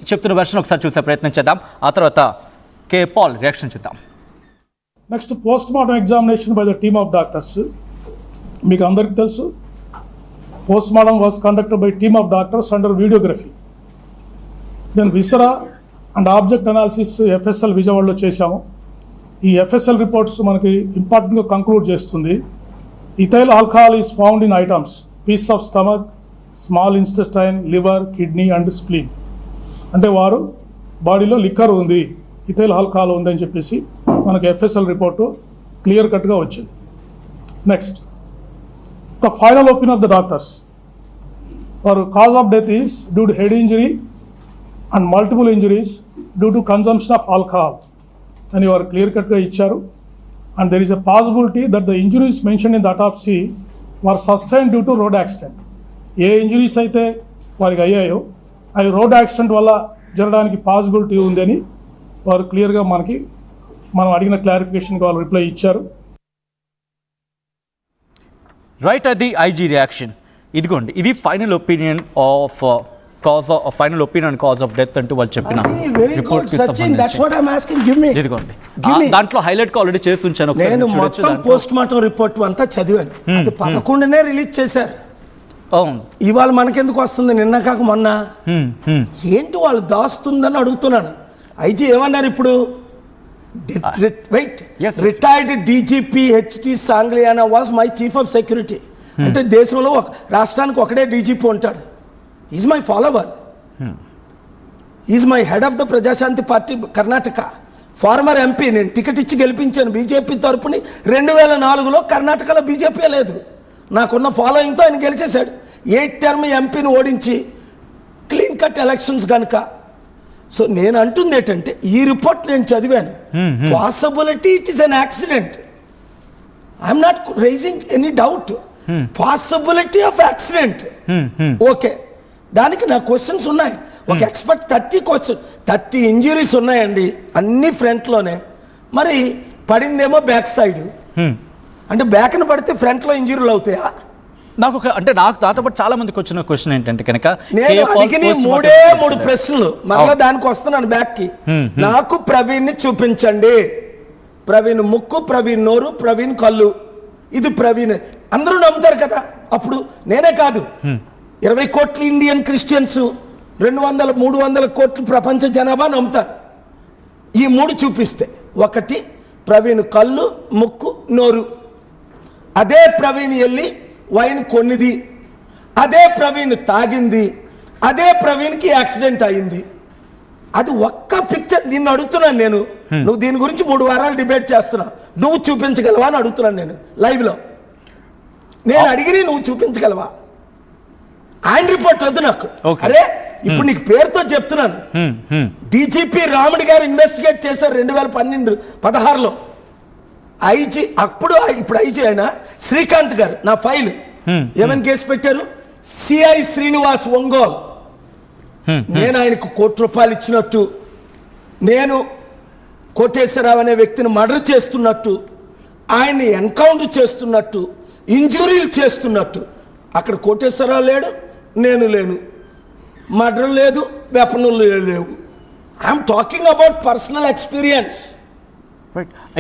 చెప్తున్న వెర్షన్ ఒకసారి చూసే ప్రయత్నం చేద్దాం. ఆ తర్వాత కే పాల్ రియాక్షన్ చూద్దాం. Next post mortem examination by the team of doctors. మీకు అందరికీ తెలుసు, post mortem was conducted by team of doctors under videography. Then viscera and object analysis FSL విజయవాడలో చేశాము. ఈ ఎఫ్ఎస్ఎల్ రిపోర్ట్స్ మనకి ఇంపార్టెంట్గా కంక్లూడ్ చేస్తుంది. Ethyl alcohol is found in items piece of stomach, small intestine, liver, kidney and spleen. అంటే వారు బాడీలో liquor ఉంది, ఇథైల్ ఆల్కహాల్ ఉందని చెప్పేసి మనకు ఎఫ్ఎస్ఎల్ రిపోర్టు క్లియర్ కట్గా వచ్చింది. Next the final opinion of the doctors for cause of death is due to head injury and multiple injuries due to consumption of alcohol అని వారు క్లియర్ కట్గా ఇచ్చారు. And there is a possibility that the injuries mention in the autopsy were sustain due to road accident. A injuries అయితే వారికి అయ్యాయో అవి road accident వల్ల జరగడానికి పాసిబిలిటీ ఉందని వారు క్లియర్గా మనం అడిగిన క్లారిఫికేషన్కి వాళ్ళు రిప్లై ఇచ్చారు. రైట్, అది ఐజీ రియాక్షన్. ఇదిగోండి, ఇది final opinion of cause of death అంటూ వాళ్ళు చెప్పిన రిపోర్ట్. ఇదిగోండి, దాంట్లో హైలైట్ ఆల్రెడీ చేసి ఉంచాను. నేను మొత్తం పోస్ట్ మార్టం రిపోర్ట్ అంతా చదివాను. అది 11నే రిలీజ్ చేశారు. ఇవాళ మనకెందుకు వస్తుంది, నిన్న కాక మొన్న? ఏంటి వాళ్ళు దాస్తుందని అడుగుతున్నాను. ఐజీ ఏమన్నారు ఇప్పుడు? Retired DGP HT Sangliana was my chief of security. అంటే దేశంలో రాష్ట్రానికి ఒకడే డీజీపీ ఉంటాడు. Is my follower, is my head of the Prajashanti party Karnataka, former MP. నేను టికెట్ ఇచ్చి గెలిపించాను బీజేపీ తరపుని. 2004లో కర్ణాటకలో బీజేపీ లేదు. నాకున్న ఫాలోయింగ్తో ఆయన గెలిచేశాడు. 8 టర్మ్ ఎంపీని ఓడించి క్లీన్ కట్ ఎలక్షన్స్ కనుక. సో నేను అంటుంది ఏంటంటే, ఈ రిపోర్ట్ నేను చదివాను. Possibility it is an accident. I'm not raising any doubt. Possibility of accident, okay. దానికి నా క్వశ్చన్స్ ఉన్నాయి. ఒక ఎక్స్పర్ట్ 30 ఇంజరీస్ ఉన్నాయండి, అన్ని ఫ్రంట్లోనే. మరి పడిందేమో బ్యాక్ సైడ్. అంటే బ్యాక్ను పడితే ఫ్రంట్లో ఇంజరీలు అవుతాయా? నాకు దాంతో పాటు చాలా మందికి వచ్చిన క్వశ్చన్ ఏంటంటే కనుక, నేను అడిగిన 3 ప్రశ్నలు మళ్ళీ దానికి వస్తున్నాను బ్యాక్కి. నాకు ప్రవీణ్ ని చూపించండి. ప్రవీణ్ ముక్కు, ప్రవీణ్ నోరు, ప్రవీణ్ కళ్ళు. ఇది ప్రవీణ్ అందరూ నమ్ముతారు కదా. అప్పుడు నేనే కాదు, 20 కోట్ల ఇండియన్ క్రిస్టియన్స్, 200-300 కోట్ల ప్రపంచ జనాభా నమ్ముతారు. ఈ 3 చూపిస్తే, ఒకటి ప్రవీణ్ కళ్ళు, ముక్కు, నోరు. అదే ప్రవీణ్ వెళ్ళి వైన్ కొన్నిది, అదే ప్రవీణ్ తాగింది, అదే ప్రవీణ్కి యాక్సిడెంట్ అయింది. అది ఒక్క పిక్చర్. నిన్ను అడుగుతున్నాను నేను, నువ్వు దీని గురించి 3 వారాలు డిబేట్ చేస్తున్నా, నువ్వు చూపించగలవా అని అడుగుతున్నాను నేను లైవ్లో. నేను అడిగి నువ్వు చూపించగలవా? ఆయన రిపోర్ట్ వద్దు నాకు. అరే ఇప్పుడు నీకు పేరుతో చెప్తున్నాను. డీజీపీ రాముడి గారు ఇన్వెస్టిగేట్ చేశారు 2016లో. ఐజీ ఇప్పుడు ఐజీ అయినా శ్రీకాంత్ గారు నా ఫైల్ ఏమని కేసు పెట్టారు? సిఐ శ్రీనివాస్ ఒంగోల్. నేను ఆయనకు ₹1 ఇచ్చినట్టు, నేను కోటేశ్వరరావు అనే వ్యక్తిని మర్డర్ చేస్తున్నట్టు, ఆయన్ని ఎన్కౌంటర్ చేస్తున్నట్టు, ఇంజురీలు చేస్తున్నట్టు. అక్కడ కోటేశ్వరరావు లేడు, నేను లేను, మర్డర్ లేదు, వెపనులు లేవు. I'm talking about personal experience.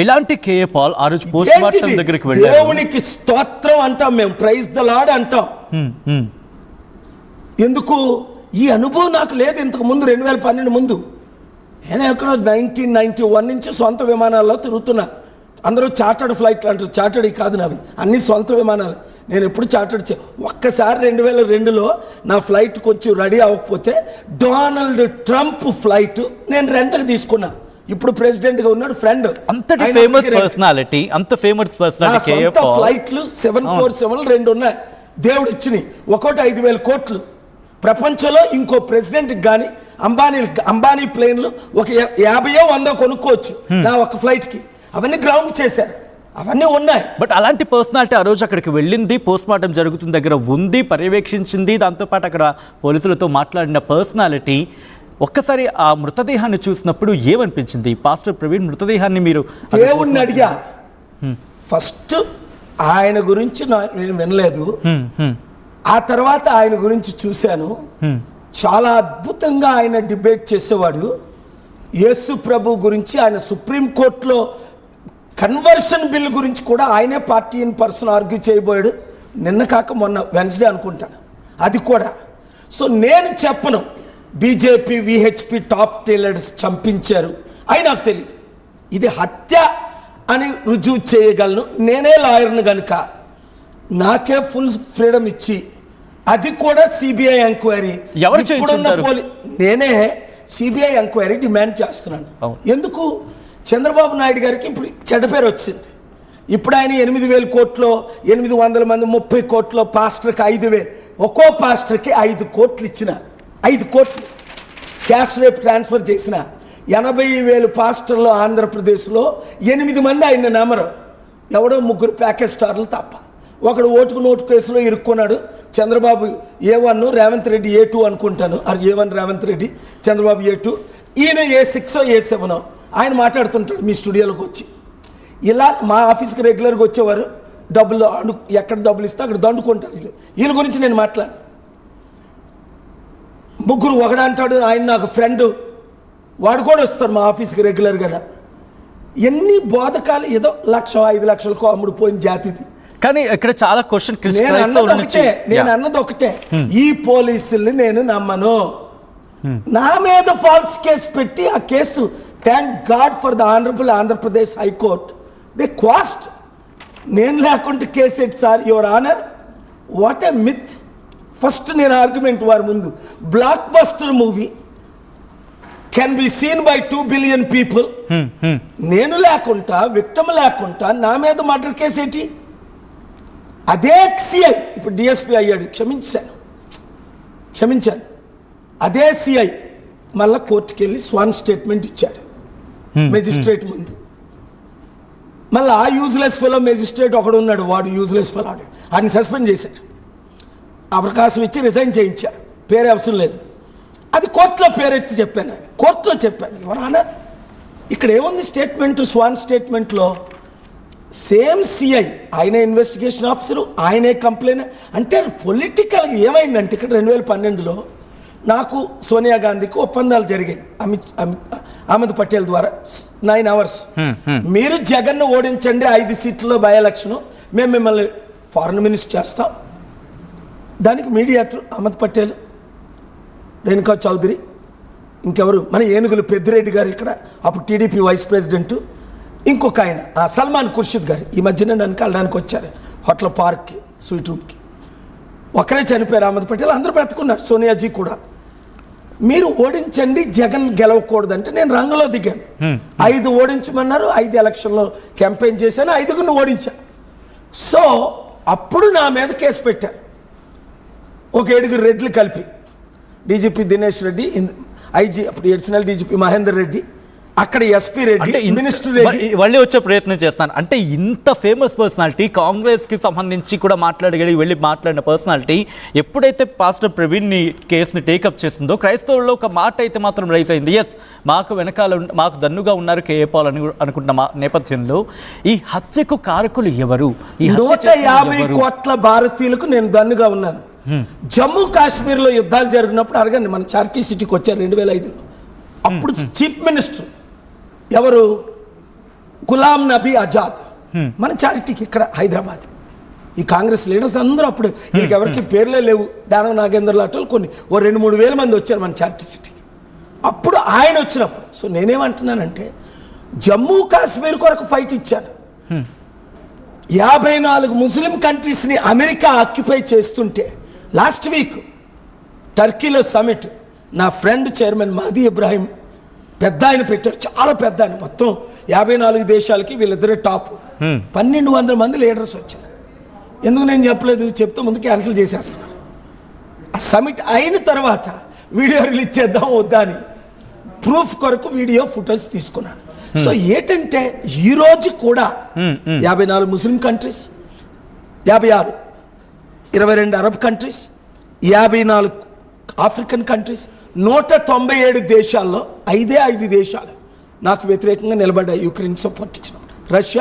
ఇలాంటి కేఏ పాల్ ఆ రోజు పోస్ట్ మార్టం దగ్గరికి వెళ్ళారు. దేవునికి స్తోత్రం అంటాం మేము, ప్రైజ్ ద లార్డ్ అంటాం. ఎందుకు? ఈ అనుభవం నాకు లేదు ఇంతకు ముందు. 2012 ముందు నేను ఎక్కడో 1991 నుంచి సొంత విమానాల్లో తిరుగుతున్నా. అందరూ చార్టర్డ్ ఫ్లైట్ అంటారు, చార్టర్డ్ కాదు నావి, అన్ని సొంత విమానాలు. నేను ఎప్పుడు చార్టర్డ్ ఒక్కసారి 2002లో నా ఫ్లైట్ కొంచెం రెడీ అవ్వకపోతే డొనాల్డ్ ట్రంప్ ఫ్లైట్ నేను రెంట్కి తీసుకున్నా. ఇప్పుడు ప్రెసిడెంట్ గా ఉన్నాడు, ఫ్రెండ్. అంతటి ఫేమస్ పర్సనాలిటీ, ఫ్లైట్లు 747 2 ఉన్నాయి దేవుడు ఇచ్చినాయి. ఒక్కోటి 5,000 కోట్లు. ప్రపంచంలో ఇంకో ప్రెసిడెంట్ కానీ అంబానీ ప్లేన్లు ఒక 50-100 కొనుక్కోవచ్చు నా ఒక ఫ్లైట్ కి. అవన్నీ గ్రౌండ్ చేశారు, అవన్నీ ఉన్నాయి. బట్ అలాంటి పర్సనాలిటీ ఆ రోజు అక్కడికి వెళ్ళింది, పోస్ట్ మార్టం జరుగుతున్న దగ్గర ఉంది, పర్యవేక్షించింది, దాంతోపాటు అక్కడ పోలీసులతో మాట్లాడిన పర్సనాలిటీ. ఒక్కసారి ఆ మృతదేహాన్ని చూసినప్పుడు ఏమనిపించింది? పాస్టర్ ప్రవీణ్ మృతదేహాన్ని మీరు దేవుణ్ణి అడిగా. ఫస్ట్ ఆయన గురించి నేను వినలేదు, ఆ తర్వాత ఆయన గురించి చూశాను. చాలా అద్భుతంగా ఆయన డిబేట్ చేసేవాడు. యేసు ప్రభు గురించి ఆయన సుప్రీంకోర్టులో కన్వర్షన్ బిల్ గురించి కూడా ఆయనే పార్టీ ఇన్ పర్సన్ ఆర్గ్యూ చేయబోయాడు. నిన్న కాక మొన్న వెన్స్డే అనుకుంటాను అది కూడా. సో నేను చెప్పను బీజేపీ విహెచ్పి టాప్ టైలర్స్ చంపించారు అని నాకు తెలియదు. ఇది హత్య అని రుజువు చేయగలను. నేనే లాయర్ను కనుక నాకే ఫుల్ ఫ్రీడమ్ ఇచ్చి అది కూడా సిబిఐ ఎంక్వైరీ, నేనే సిబిఐ ఎంక్వైరీ డిమాండ్ చేస్తున్నాను. ఎందుకు? చంద్రబాబు నాయుడు గారికి ఇప్పుడు చెడ్డ పేరు వచ్చింది. ఇప్పుడు ఆయన 8,000 కోట్లు, 800 మంది 30 కోట్లు, పాస్టర్కి 5,000, ఒక్కో పాస్టర్కి 5 కోట్లు ఇచ్చిన, 5 కోట్లు క్యాష్ రేపు ట్రాన్స్ఫర్ చేసిన 80,000 పాస్టర్లు ఆంధ్రప్రదేశ్లో 8 మంది ఆయన నమ్మరు. ఎవడో 3 ప్యాకేజ్ స్టార్లు తప్ప. ఒకడు ఓటుకు నోటు కేసులో ఇరుక్కున్నాడు. చంద్రబాబు A1, రేవంత్ రెడ్డి A2 అనుకుంటాను. A1 రేవంత్ రెడ్డి, చంద్రబాబు A2, ఈయన A6 A7. ఆయన మాట్లాడుతుంటాడు మీ స్టూడియోలోకి వచ్చి. ఇలా మా ఆఫీస్కి రెగ్యులర్గా వచ్చేవారు. డబ్బులు ఎక్కడ డబ్బులు ఇస్తే అక్కడ దండుకుంటారు. వీళ్ళ గురించి నేను మాట్లాడు. 3 ఒకడంటాడు ఆయన నాకు ఫ్రెండ్, వాడు కూడా వస్తారు మా ఆఫీస్కి రెగ్యులర్గా. ఎన్ని బోధకాలు, ఏదో 1,00,000 5 లక్షలకు అమ్ముడు పోయిన జాతిది. కానీ ఇక్కడ చాలా క్వశ్చన్ నేను అన్నది ఒకటే, ఈ పోలీసుల్ని నేను నమ్మను. నా మీద ఫాల్స్ కేసు పెట్టి ఆ case, thank God for the honourable Andhra Pradesh high court, they quashed. నేను లేకుంటే case at sir your honour, what a myth. First నేను ఆర్గ్యుమెంట్ వారి ముందు, blockbuster movie can be seen by 2 billion people. నేను లేకుండా, విక్టమ్ లేకుండా నా మీద మర్డర్ కేసు ఏంటి? అదే సిఐ ఇప్పుడు డిఎస్పీ అయ్యాడు, క్షమించాను. అదే సిఐ మళ్ళా కోర్టుకి వెళ్ళి స్వాన్ స్టేట్మెంట్ ఇచ్చాడు మెజిస్ట్రేట్ ముందు. మళ్ళీ ఆ యూజ్లెస్ ఫెలో మెజిస్ట్రేట్ ఒకడు ఉన్నాడు, వాడు యూజ్లెస్ ఫెలో, ఆయన సస్పెండ్ చేశారు. అవకాశం ఇచ్చి రిజైన్ చేయించారు. పేరే అవసరం లేదు. అది కోర్టులో పేరెత్తి చెప్పాను, కోర్టులో చెప్పాను. ఎవరన్నా ఇక్కడ ఏముంది స్టేట్మెంట్, స్వాన్ స్టేట్మెంట్లో సేమ్ సిఐ, ఆయనే ఇన్వెస్టిగేషన్ ఆఫీసరు, ఆయనే కంప్లైంట్. అంటే పొలిటికల్ ఏమైందంటే ఇక్కడ 2012లో నాకు సోనియా గాంధీకి ఒప్పందాలు జరిగాయి అహ్మద్ పటేల్ ద్వారా 9 hours. మీరు జగన్ను ఓడించండి 5 సీట్లలో బై ఎలక్షన్, మేము మిమ్మల్ని ఫారెన్ మినిస్టర్ చేస్తాం. దానికి మీడియేటర్ అహ్మద్ పటేల్, రేణుకా చౌదరి, ఇంకెవరు మన ఏనుగులు పెద్దిరెడ్డి గారు, ఇక్కడ అప్పుడు టీడీపీ వైస్ ప్రెసిడెంట్, ఇంకొక ఆయన సల్మాన్ ఖుర్షిద్ గారు ఈ మధ్యన నన్ను కలడానికి వచ్చారు హోటల్ పార్క్కి, స్వీట్ రూమ్కి. ఒకరే చనిపోయారు అహ్మద్ పటేల్, అందరూ బ్రతుకున్నారు, సోనియాజీ కూడా. మీరు ఓడించండి, జగన్ గెలవకూడదంటే నేను రంగంలో దిగాను. 5 ఓడించమన్నారు, 5 ఎలక్షన్లో క్యాంపెయిన్ చేశాను, 5గురిని ఓడించాను. సో అప్పుడు నా మీద కేసు పెట్టారు, ఒక 7 రెడ్లు కలిపి. డీజీపీ దినేష్ రెడ్డి, ఐజీ అప్పుడు అడిషనల్ డీజీపీ మహేందర్ రెడ్డి, అక్కడ ఎస్పీ రెడ్డి, మినిస్టర్ రెడ్డి. మళ్ళీ వచ్చే ప్రయత్నం చేస్తాను. అంటే ఇంత ఫేమస్ పర్సనాలిటీ, కాంగ్రెస్కి సంబంధించి కూడా మాట్లాడగలిగి వెళ్ళి మాట్లాడిన పర్సనాలిటీ ఎప్పుడైతే పాస్టర్ ప్రవీణ్ని కేసుని టేకప్ చేసిందో, క్రైస్తవుల్లో ఒక మాట అయితే మాత్రం రైజ్ అయింది. ఎస్, మాకు వెనకాల మాకు దన్నుగా ఉన్నారు కేఏ పాల్ అని అనుకుంటున్న నేపథ్యంలో ఈ హత్యకు కారకులు ఎవరు? 150 కోట్ల భారతీయులకు నేను దన్నుగా ఉన్నాను. జమ్మూ కాశ్మీర్లో యుద్ధాలు జరిగినప్పుడు అడగండి, మన చార్టీ సిటీకి వచ్చారు 2005లో. అప్పుడు చీఫ్ మినిస్టర్ ఎవరు? గులాం నబీ ఆజాద్, మన చారిటీకి ఇక్కడ హైదరాబాద్. ఈ కాంగ్రెస్ లీడర్స్ అందరూ అప్పుడు, వీళ్ళకి ఎవరికి పేర్లే లేవు, దానవ నాగేంద్ర లాంటి కొన్ని 2-3 వేల మంది వచ్చారు మన చారిటీ సిటీకి. అప్పుడు ఆయన వచ్చినప్పుడు. సో నేనేమంటున్నానంటే, జమ్మూ కాశ్మీర్ కొరకు ఫైట్ ఇచ్చాను. 54 ముస్లిం కంట్రీస్ని అమెరికా ఆక్యుపై చేస్తుంటే లాస్ట్ వీక్ టర్కీలో సమిట్, నా ఫ్రెండ్ చైర్మన్ మహదీ ఇబ్రాహిం పెద్ద ఆయన పెట్టారు, చాలా పెద్ద ఆయన. మొత్తం 54 దేశాలకి వీళ్ళిద్దరే టాప్. 1200 మంది లీడర్స్ వచ్చారు. ఎందుకు నేను చెప్పలేదు, చెప్తే ముందు క్యాన్సిల్ చేసేస్తున్నారు. ఆ సమిట్ అయిన తర్వాత వీడియో రిలీజ్ చేద్దాం వద్దా అని ప్రూఫ్ కొరకు వీడియో ఫుటేజ్ తీసుకున్నాను. సో ఏంటంటే ఈ రోజు కూడా 54 Muslim countries, 56 22 Arab countries, 54 African countries, 197 దేశాల్లో 5 దేశాలు నాకు వ్యతిరేకంగా నిలబడ్డాయి యుక్రెయిన్ సపోర్ట్ ఇచ్చినప్పుడు. రష్యా